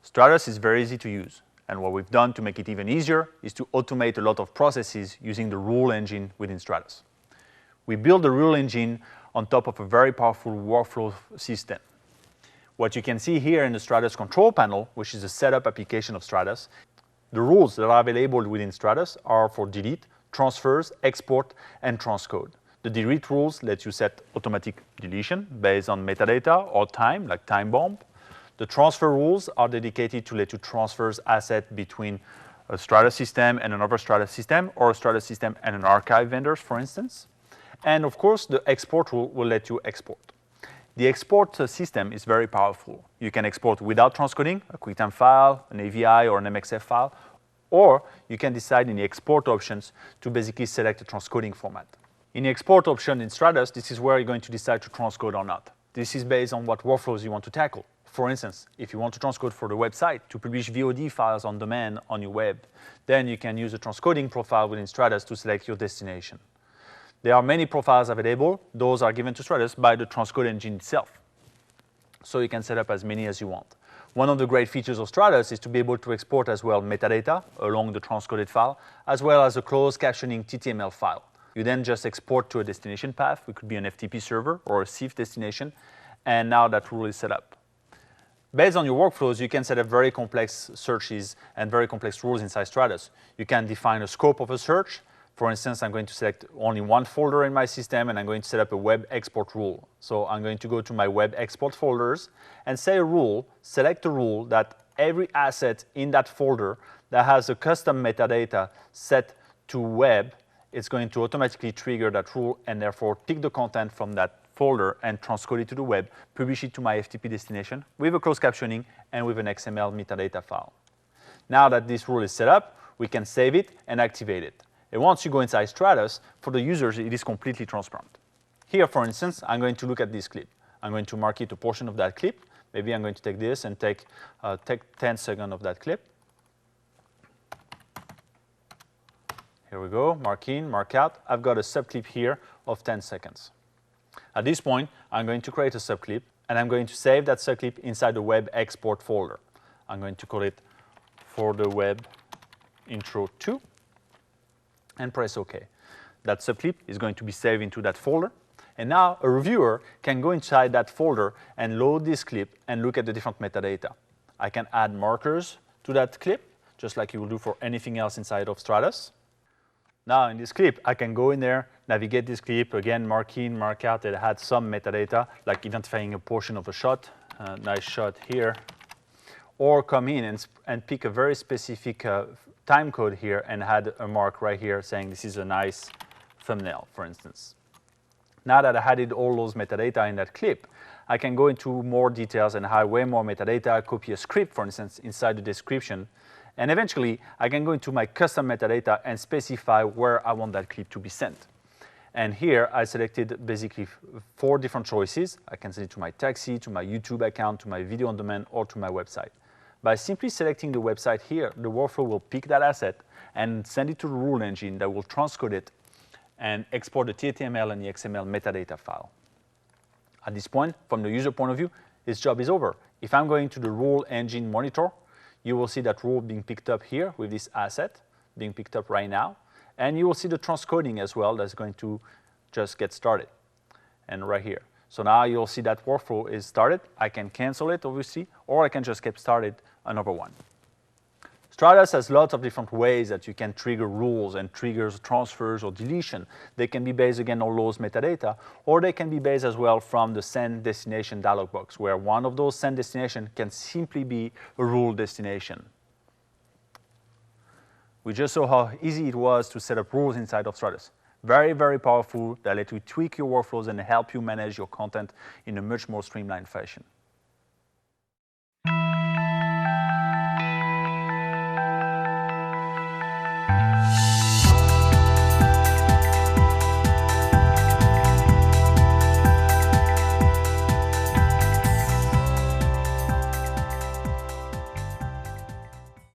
Stratus is very easy to use, and what we've done to make it even easier is to automate a lot of processes using the rule engine within Stratus. We built the rule engine on top of a very powerful workflow system. What you can see here in the Stratus control panel, which is a setup application of Stratus, the rules that are available within Stratus are for delete, transfers, export, and transcode. The delete rules let you set automatic deletion based on metadata or time, like time bomb. The transfer rules are dedicated to let you transfer assets between a Stratus system and another Stratus system, or a Stratus system and an archive vendor, for instance. And of course, the export rule will let you export. The export system is very powerful. You can export without transcoding, a QuickTime file, an AVI, or an MXF file, or you can decide in the export options to basically select a transcoding format. In the export option in Stratus, this is where you're going to decide to transcode or not. This is based on what workflows you want to tackle. For instance, if you want to transcode for the website to publish VOD files on demand on your web, then you can use a transcoding profile within Stratus to select your destination. There are many profiles available. Those are given to Stratus by the transcode engine itself. So you can set up as many as you want. One of the great features of Stratus is to be able to export as well metadata along the transcoded file, as well as a closed captioning TTML file. You then just export to a destination path. It could be an FTP server or a CIF destination, and now that rule is set up. Based on your workflows, you can set up very complex searches and very complex rules inside Stratus. You can define a scope of a search. For instance, I'm going to select only one folder in my system, and I'm going to set up a web export rule. So I'm going to go to my web export folders and say a rule, select a rule that every asset in that folder that has a custom metadata set to web, it's going to automatically trigger that rule and therefore take the content from that folder and transcode it to the web, publish it to my FTP destination with a closed captioning and with an XML metadata file. Now that this rule is set up, we can save it and activate it. And once you go inside Stratus, for the users, it is completely transparent. Here, for instance, I'm going to look at this clip. I'm going to mark it a portion of that clip. Maybe I'm going to take this and take 10 seconds of that clip. Here we go, mark in, mark out. I've got a subclip here of 10 seconds. At this point, I'm going to create a subclip, and I'm going to save that subclip inside the web export folder. I'm going to call it for the web intro 2. And press OK. That subclip is going to be saved into that folder. And now a reviewer can go inside that folder and load this clip and look at the different metadata. I can add markers to that clip, just like you will do for anything else inside of Stratus. Now in this clip, I can go in there, navigate this clip, again, mark in, mark out. It had some metadata, like identifying a portion of a shot, nice shot here. Or come in and pick a very specific time code here and add a mark right here saying this is a nice thumbnail, for instance. Now that I added all those metadata in that clip, I can go into more details and add way more metadata, copy a script, for instance, inside the description. And eventually, I can go into my custom metadata and specify where I want that clip to be sent. And here, I selected basically 4 different choices. I can send it to my taxi, to my YouTube account, to my video on demand, or to my website. By simply selecting the website here, the workflow will pick that asset and send it to the rule engine that will transcode it and export the HTML and the XML metadata file. At this point, from the user point of view, his job is over. If I'm going to the rule engine monitor, you will see that rule being picked up here with this asset being picked up right now. And you will see the transcoding as well that's going to just get started. And right here. So now you'll see that workflow is started. I can cancel it, obviously, or I can just get started another one. Stratus has lots of different ways that you can trigger rules and triggers transfers or deletion. They can be based, again, on those metadata, or they can be based as well from the send destination dialog box, where one of those send destination can simply be a rule destination. We just saw how easy it was to set up rules inside of Stratus. Very, very powerful. That let you tweak your workflows and help you manage your content in a much more streamlined fashion.